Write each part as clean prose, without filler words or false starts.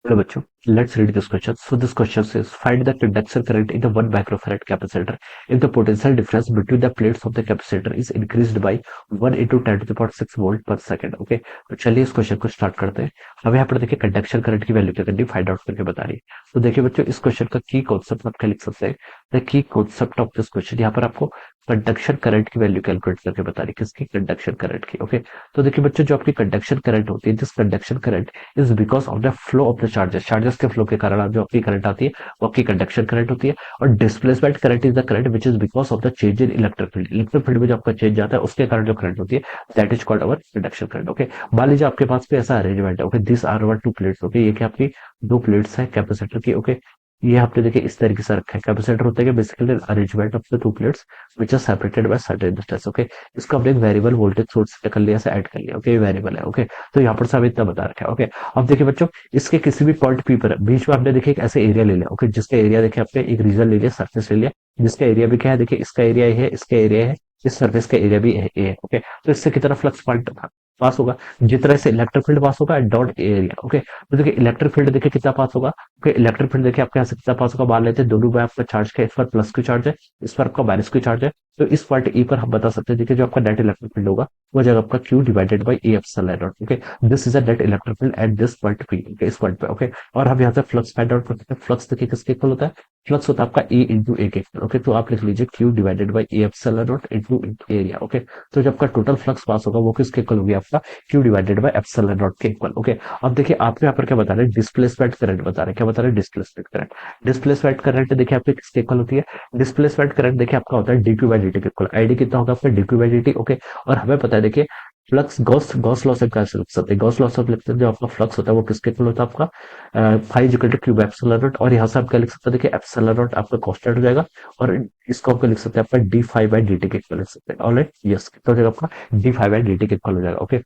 Hello बच्चों, let's read this question. So this question says find the conduction current in the 1 microfarad capacitor if the potential difference between the plates of the capacitor is increased by 1 into 10 to the power 6 volt per second. Okay, तो चलिए इस question को start करते हैं। हमें यहाँ पर देखिए कंडक्शन करंट की वैल्यू क्या करनी है, फाइंड आउट करके बता रही है। तो देखिए बच्चों, इस क्वेश्चन का की कॉन्सेप्ट आप क्या लिख सकते हैं। The key concept of this question, यहाँ पर आपको कंडक्शन करंट की वैल्यू कैलकुलेट करके बता रही है, किसकी, कंडक्शन करंट की। ओके, तो देखिए बच्चों, जो आपकी कंडक्शन करंट होती है, this conduction current is because of the flow of the charges. Charges के फ्लो के कारण आप जो आपकी करंट आती है वो आपकी कंडक्शन करंट होती है। और displacement current is the current which is because of the change in electric field. Electric field में जो आपका चेंज आता है उसके कारण जो करंट होती है that is called our conduction current. Okay, मान लीजिए आपके पास भी ऐसा अरेंजमेंट है। Okay, this are our two plates. Okay, ये क्या आपकी दो प्लेट्स है कैपेसिटर की। ओके, ये आपने देखिए इस तरीके से रखा है। कैपेसिटर होता है basically arrangement of the two plates which are separated by certain distance. Okay, इसको हमने एक वेरिएबल वोल्टेज सोर्स कर लिया, से ऐड कर लिया। ओके, ये वेरिएबल है। ओके, तो यहाँ पर सब इतना बता रखा है। ओके, अब देखिए बच्चों, इसके किसी भी पॉइंट पी पर बीच में आपने देखिए एक ऐसे एरिया ले लिया। ओके, जिसका एरिया देखिए आपने एक रीजन ले लिया, सरफेस ले लिया, जिसका एरिया भी क्या है, देखिए इसका एरिया है, इसका एरिया है, इस सरफेस का एरिया भी है। ओके, तो इससे कितना फ्लक्स पॉइंट पास होगा, जितना से इलेक्ट्रिक फील्ड पास होगा डॉट एरिया। ओके, तो देखिए इलेक्ट्रिक फील्ड देखिए कितना पास होगा। ओके, इलेक्ट्रिक फील्ड देखिए आपके यहाँ से कितना पास होगा, मान लेते हैं दोनों में आपका चार्ज का, इस पर प्लस की चार्ज है, इस पर आपका माइनस की चार्ज है। तो इस पॉइंट ई पर हम बता सकते हैं देखिए जो आपका नेट इलेक्ट्रिक फील्ड होगा वो जगह आपका Q divided by A epsilon naught. Okay, this is a net electric field at this point P. Okay, इस पॉइंट पे। ओके, और हम यहाँ से फ्लक्स फाइंड आउट करते हैं। फ्लक्स देखिए किसके इक्वल होता है, फ्लक्स होता है आपका ए इंटू ए के इक्वल। ओके, तो आप लिख लीजिए Q divided by A epsilon not into area. Okay, तो जब आपका टोटल फ्लक्स पास होगा वो किसके इक्वल होगी, आपका Q divided by epsilon not के इक्वल। ओके, अब देखिए आपको यहाँ पर क्या बता रहे हैं, डिस्प्लेसमेंट करंट बता रहे हैं। क्या बता रहे हैं, डिस्प्लेसमेंट करंट। डिस्प्लेसमेंट करंट देखिए आपकी किसके इक्वल होती है, डिस्प्लेसमेंट करंट देखिए आपका होता है डीक्यू बाई डी के इक्वल। आईडी कितना होगा आपका, डीक्यू बाई डी। ओके, और हमें पता है देखिए फ्लक्स गॉस गॉस लॉ से कैसे लिख सकते हैं, गॉस लॉ से लिख सकते हैं जो आपका फ्लक्स होता है वो किसके इक्वल होता है, आपका five equal two cube epsilon not. और यहाँ से आप क्या लिख सकते हैं, देखिए एप्सिलॉन नॉट आपका कांस्टेंट हो जाएगा, और इसको आपको लिख सकते हैं आपका D five by d T के इक्वल लिख सकते हैं। ऑलराइट, यस, कितना हो जाएगा आपका, D five by d T के इक्वल हो जाएगा। ओके,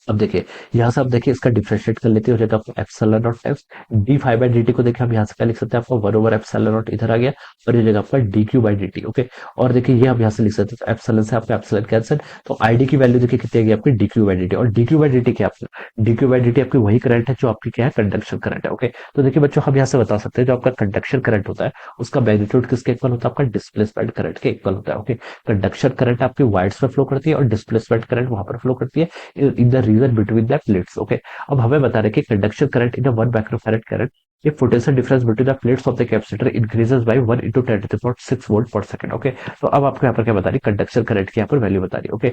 अब देखिए यहाँ से आप देखिए इसका डिफरेंशिएट कर लेते हो जाएगा आपको epsilon not times D five by d T को देखिए हम यहाँ से क्या लिख सकते हैं, आपको वन ओवर एप्सिलॉन नॉट इधर आ गया, और ये जगह आपका D q by d T. Okay, और देखिए ये आप यहाँ से लिख सकते हैं एप्सिलॉन से आपका एप्सिलॉन कैंसिल, तो आईडी की वैल्यू देखिए कितनी आएगी आपकी, d q by d t. और d q by d t क्या, d q by d t आपकी वही करंट है जो आपकी क्या है, कंडक्शन करंट है। ओके, तो देखिए बच्चों हम यहाँ से बता सकते हैं जो आपका कंडक्शन करंट होता है उसका मैग्नीट्यूड किसके इक्वल होता है, आपका डिस्प्लेसमेंट करंट के इक्वल होता है। ओके, कंडक्शन करंट आपकी वायर्स में फ्लो करती है और डिस्प्लेसमेंट करंट वहां पर फ्लो करती है in the region between the plates. Okay, अब हमें बता रहे कि conduction current in 1 microfarad current if potential difference between the plates of the capacitor increases by 1 into 10 to the power 6 volt per second। Okay, तो अब आपको यहाँ पर क्या बता रही, कंडक्शन करंट की यहाँ पर वैल्यू बता रही। ओके,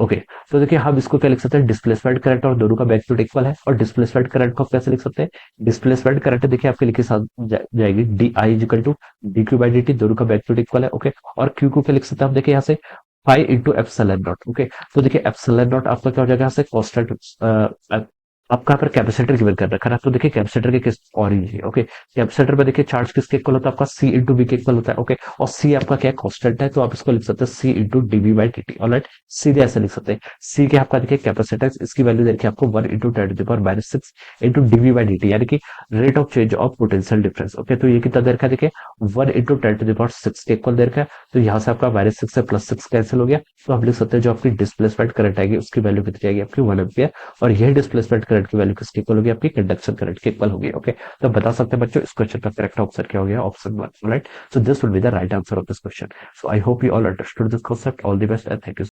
ओके, तो देखिए हम इसको क्या लिख सकते हैं, डिस्प्लेसमेंट करंट, और दोनों का मैग्नीट्यूड इक्वल है। और डिस्प्लेसमेंट करंट को आप कैसे लिख सकते हैं, डिस्प्लेसमेंट करंट देखिए आपके लिखे साथ जाएगी d i equal to d q by d t, दोनों का मैग्नीट्यूड इक्वल है। ओके, और क्यू को क्या लिख सकते हैं हम, देखिए यहाँ से pi into epsilon naught. Okay, तो देखिए एप्सिलॉन नॉट आपका क्या हो जाएगा, यहाँ से कांस्टेंट आपका यहाँ पर कैपेसिटर गिवन कर रखा है ना, तो देखिए कैपेसिटर के किस ऑरेंज। ओके, कैपेसिटर में देखिए चार्ज किसके इक्वल होता है, आपका सी इंटू बी के इक्वल होता है। ओके, और सी आपका क्या कांस्टेंट है, तो आप इसको लिख सकते हैं c into DV by d t. Alright, सीधे ऐसे लिख सकते हैं, सी के आपका देखिए कैपेसिटर, इसकी वैल्यू देखिए आपको 1 into 10 to the power minus 6 into DV by d t, यानी कि rate of change of potential difference. Okay, तो ये कितना देर का, देखिए 1 इंटू 10 टू द पावर 6 के इक्वल देर का है। तो यहाँ से आपका माइनस 6 से प्लस 6 कैंसिल हो गया, तो आप लिख सकते हैं जो आपकी डिस्प्लेसमेंट करंट आएगी उसकी वैल्यू कितनी आएगी, आपकी 1 एम्पियर। और यही डिस्प्लेसमेंट करंट की वैल्यू किसकी इक्वल होगी, आपकी कंडक्शन करंट के इक्वल होगी। ओके, तो बता सकते हैं बच्चों इस क्वेश्चन का करेक्ट आंसर क्या हो गया, option 1। Right, so this would be the right answer of this question. So I hope you all understood this concept. All the best and thank you.